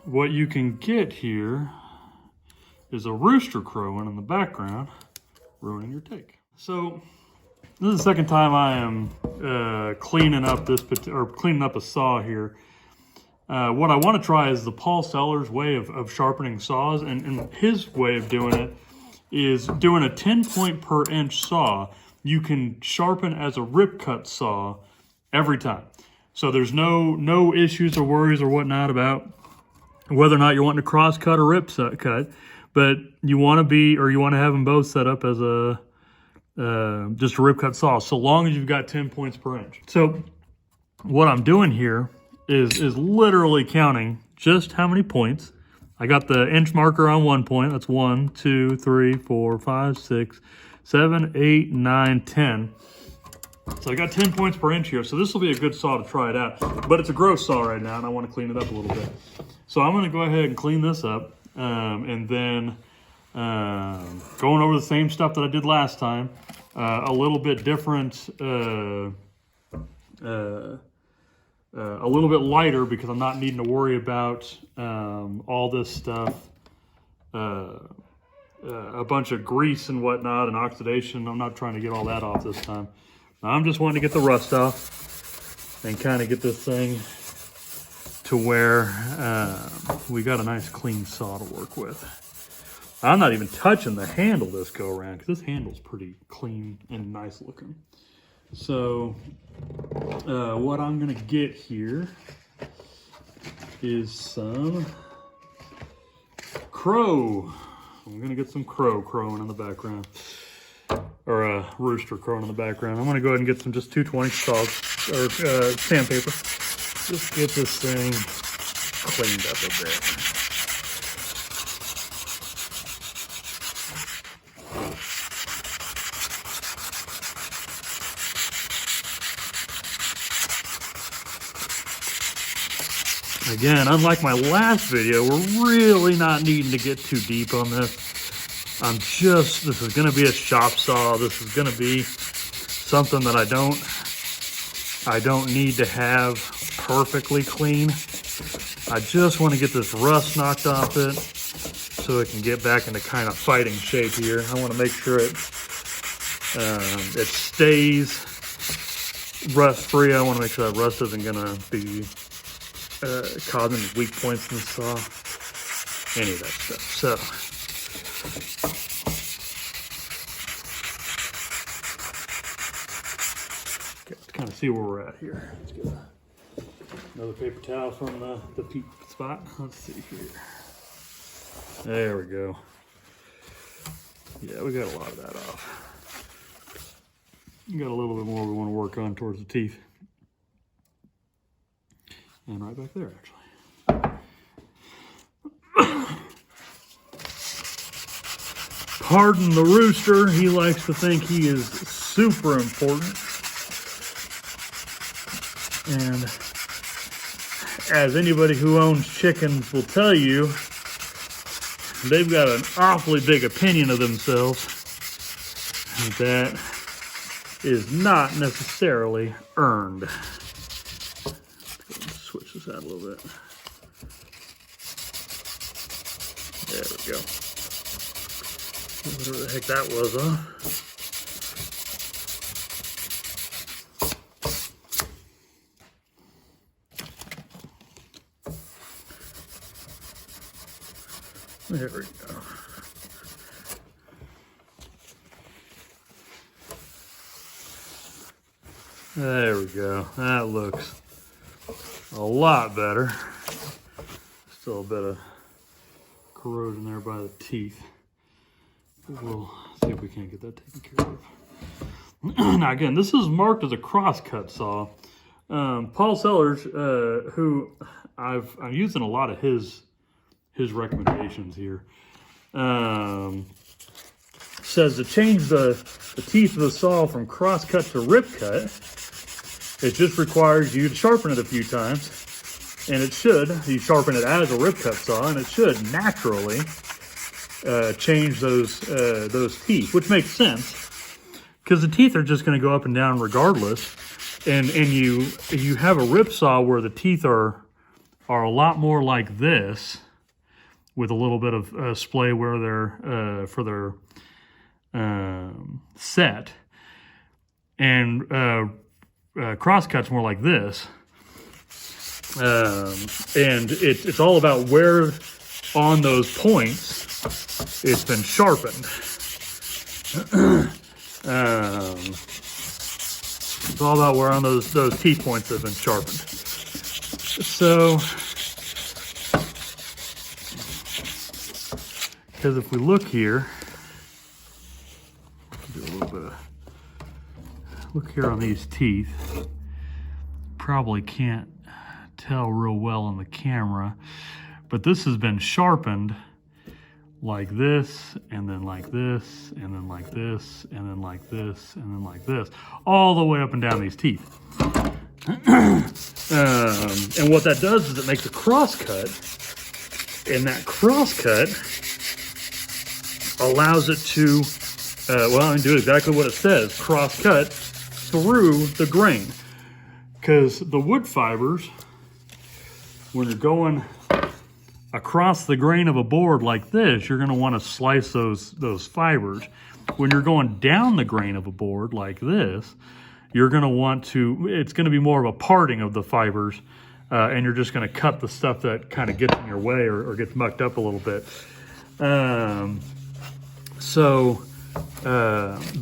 what you can get here is a rooster crowing in the background, ruining your take. So this is the second time I am cleaning up a saw here. What I want to try is the Paul Sellers way of sharpening saws, and his way of doing it is doing a 10-point per inch saw. You can sharpen as a rip cut saw every time. So there's no issues or worries or whatnot about whether or not you're wanting to cross cut or rip cut, but you want to have them both set up as a just a rip cut saw, so long as you've got 10 points per inch. So what I'm doing here is literally counting just how many points. I got the inch marker on 1 point. That's 1, 2, 3, 4, 5, 6, 7, 8, 9, 10. So I got 10 points per inch here. So this will be a good saw to try it out. But it's a gross saw right now, and I want to clean it up a little bit. So I'm going to go ahead and clean this up, and then going over the same stuff that I did last time. A little bit different, a little bit lighter because I'm not needing to worry about all this stuff, a bunch of grease and whatnot and oxidation. I'm not trying to get all that off this time. I'm just wanting to get the rust off and kind of get this thing to where we got a nice clean saw to work with. I'm not even touching the handle this go around because this handle's pretty clean and nice looking. So what I'm gonna get here is some crow. I'm gonna get some crow crowing in the background, or a rooster crowing in the background. I'm gonna go ahead and get some just 220 saws or sandpaper. Just get this thing cleaned up a bit. Again, unlike my last video, we're really not needing to get too deep on this. This is gonna be a shop saw. This is gonna be something that I don't need to have perfectly clean. I just wanna get this rust knocked off it so it can get back into kind of fighting shape here. I wanna make sure it stays rust free. I wanna make sure that rust isn't gonna be causing weak points in the saw, any of that stuff. So let's kind of see where we're at here. Let's get another paper towel from the peak spot. Let's see here. There we go. Yeah, we got a lot of that off. We got a little bit more we want to work on towards the teeth. And right back there, actually. Pardon the rooster. He likes to think he is super important. And as anybody who owns chickens will tell you, they've got an awfully big opinion of themselves that is not necessarily earned. Switch this out a little bit. There we go. Whatever the heck that was, huh? There we go. There we go. That looks a lot better. Still a bit of corrosion there by the teeth. But we'll see if we can't get that taken care of. Now again, this is marked as a crosscut saw. Paul Sellers, who I'm using a lot of his recommendations here, says to change the teeth of the saw from crosscut to rip cut, it just requires you to sharpen it a few times, and you sharpen it as a rip cut saw, and it should naturally change those teeth, which makes sense because the teeth are just going to go up and down regardless. And you have a rip saw where the teeth are are a lot more like this, with a little bit of splay where they're for their set, and crosscut's more like this. And it's all about where on those points it's been sharpened. It's all about where on those teeth points have been sharpened. So, because if we look here, do a little bit of look here on these teeth. Probably can't tell real well on the camera, but this has been sharpened like this, and then like this, and then like this, and then like this, and then like this, all the way up and down these teeth. And what that does is it makes a cross cut, and that cross cut allows it to, well, do exactly what it says, cross cut through the grain. Because the wood fibers, when you're going across the grain of a board like this, you're going to want to slice those fibers. When you're going down the grain of a board like this, you're going to want to, it's going to be more of a parting of the fibers, and you're just going to cut the stuff that kind of gets in your way or gets mucked up a little bit.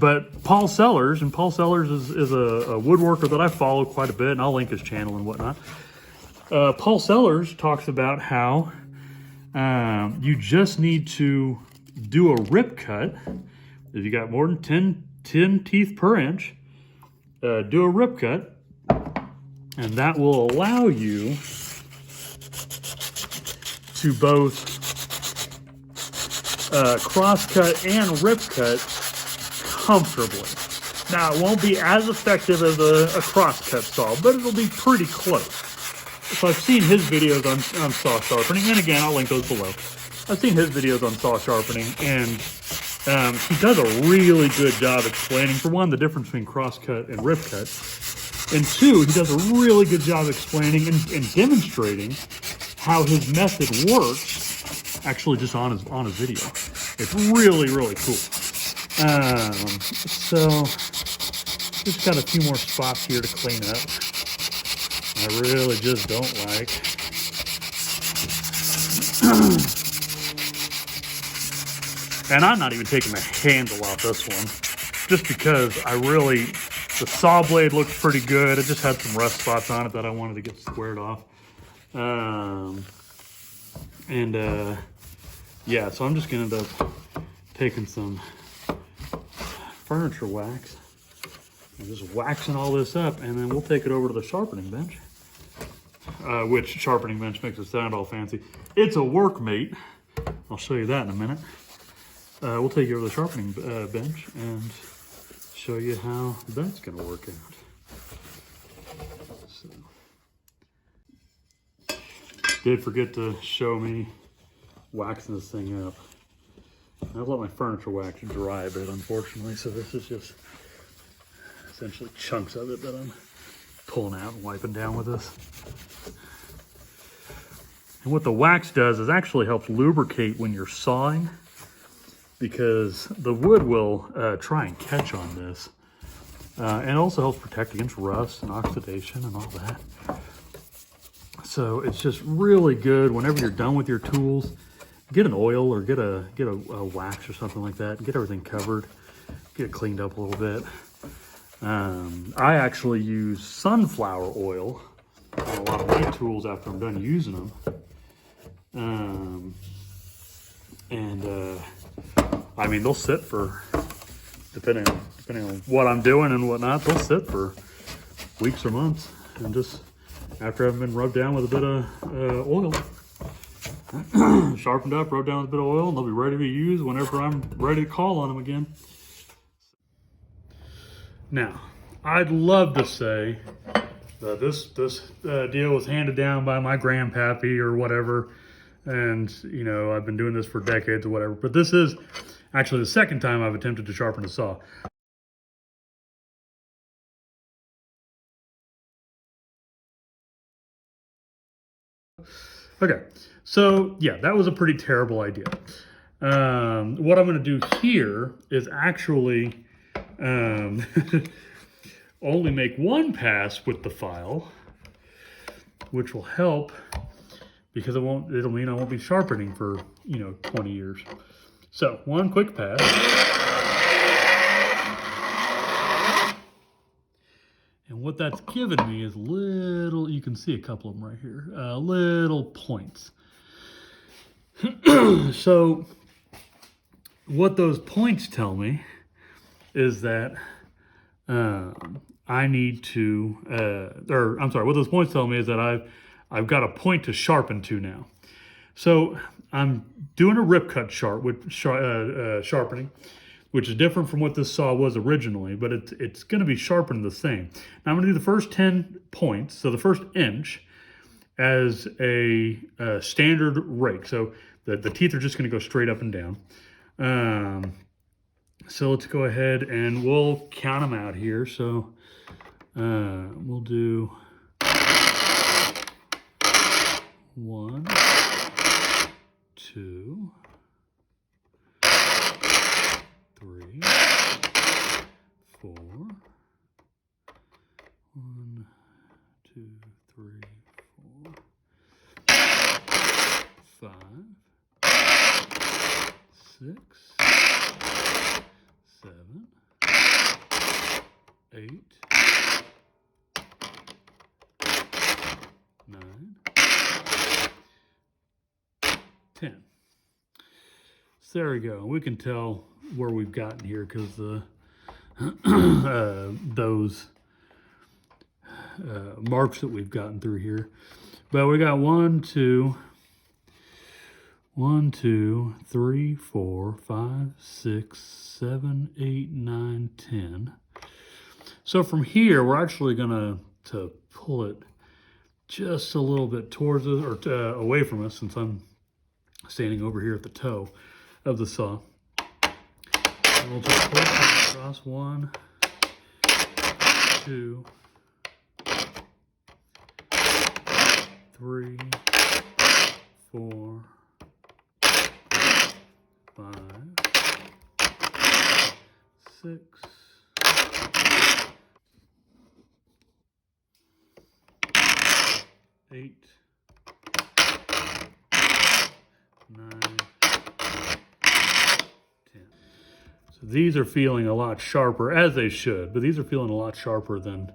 But Paul Sellers, and Paul Sellers is a woodworker that I follow quite a bit, and I'll link his channel and whatnot. Paul Sellers talks about how you just need to do a rip cut. If you got more than 10 teeth per inch, do a rip cut, and that will allow you to both cross cut and rip cut comfortably. Now, it won't be as effective as a cross cut saw, but it'll be pretty close. So I've seen his videos on saw sharpening, and again, I'll link those below. I've seen his videos on saw sharpening, and he does a really good job explaining, for one, the difference between cross cut and rip cut, and two, he does a really good job explaining and demonstrating how his method works, actually just on his video. It's really, really cool. So just got a few more spots here to clean up. I really just don't like. And I'm not even taking the handle off this one, just because the saw blade looks pretty good. It just had some rust spots on it that I wanted to get squared off. Yeah, so I'm just gonna end up taking some furniture wax and just waxing all this up, and then we'll take it over to the sharpening bench. Which sharpening bench makes it sound all fancy. It's a workmate. I'll show you that in a minute. We'll take you over to the sharpening bench and show you how that's going to work out. So, did forget to show me waxing this thing up. I've let my furniture wax dry a bit, unfortunately, so this is just essentially chunks of it that I'm pulling out and wiping down with this. And what the wax does is actually helps lubricate when you're sawing, because the wood will try and catch on this. And also helps protect against rust and oxidation and all that. So it's just really good whenever you're done with your tools. Get an oil or get a wax or something like that, and get everything covered, get it cleaned up a little bit. I actually use sunflower oil on a lot of my tools after I'm done using them. I mean, they'll sit for, depending on what I'm doing and whatnot, they'll sit for weeks or months, and just after having been rubbed down with a bit of oil. Sharpened up, rubbed down with a bit of oil, and they'll be ready to be used whenever I'm ready to call on them again. Now, I'd love to say that this deal was handed down by my grandpappy or whatever, and you know, I've been doing this for decades or whatever, but this is actually the second time I've attempted to sharpen a saw. Okay, so yeah, that was a pretty terrible idea. What I'm going to do here is actually only make one pass with the file, which will help because it'll mean I won't be sharpening for, 20 years. So one quick pass. And what that's given me is little, you can see a couple of them right here, little points. So what those points tell me is that I need to, what those points tell me is that I've got a point to sharpen to now. So I'm doing a rip cut sharpening, which is different from what this saw was originally, but it's going to be sharpened the same. Now I'm going to do the first 10 points, so the first inch, as a standard rake. So the teeth are just going to go straight up and down. So let's go ahead and we'll count them out here. So we'll do 1, 2, 3, 4. 1, 2, 3, 4, 5, 6, 7, 8, 9, 10. So there we go. We can tell where we've gotten here because those marks that we've gotten through here. But we got 1, 2, 3, 4, 5, 6, 7, 8, 9, 10. So from here, we're actually going to pull it just a little bit towards us, or away from us, since I'm standing over here at the toe of the saw. And we'll just pull it across 1, 2, 3, 4, 5, 6, 8, 9, 10. So these are feeling a lot sharper, as they should, but these are feeling a lot sharper than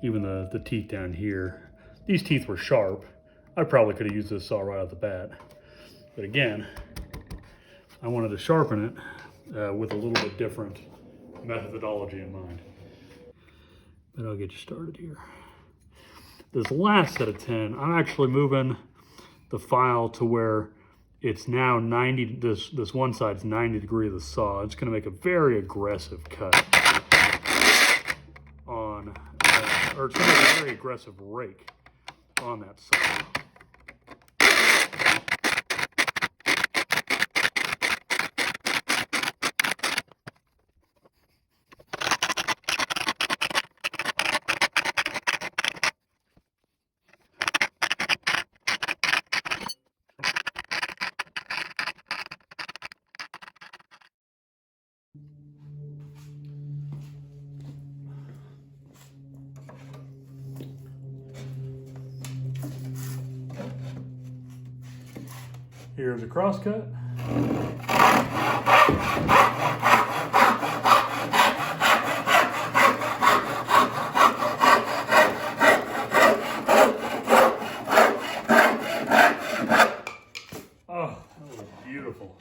even the teeth down here. These teeth were sharp. I probably could have used this saw right off the bat. But again, I wanted to sharpen it with a little bit different methodology in mind. But I'll get you started here. This last set of 10, I'm actually moving the file to where it's now 90, this one side's 90 degrees of the saw. It's gonna make a very aggressive cut on, or it's gonna make a very aggressive rake on that saw. Here's a crosscut. Oh, that was beautiful.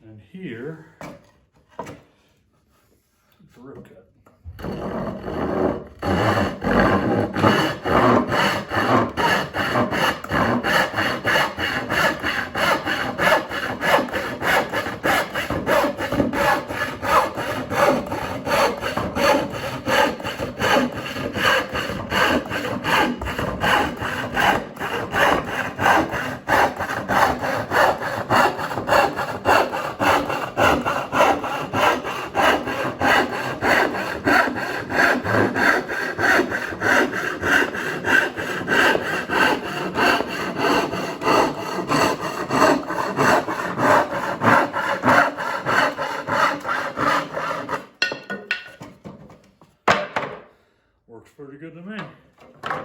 And here, it's a rib cut. Works pretty good to me.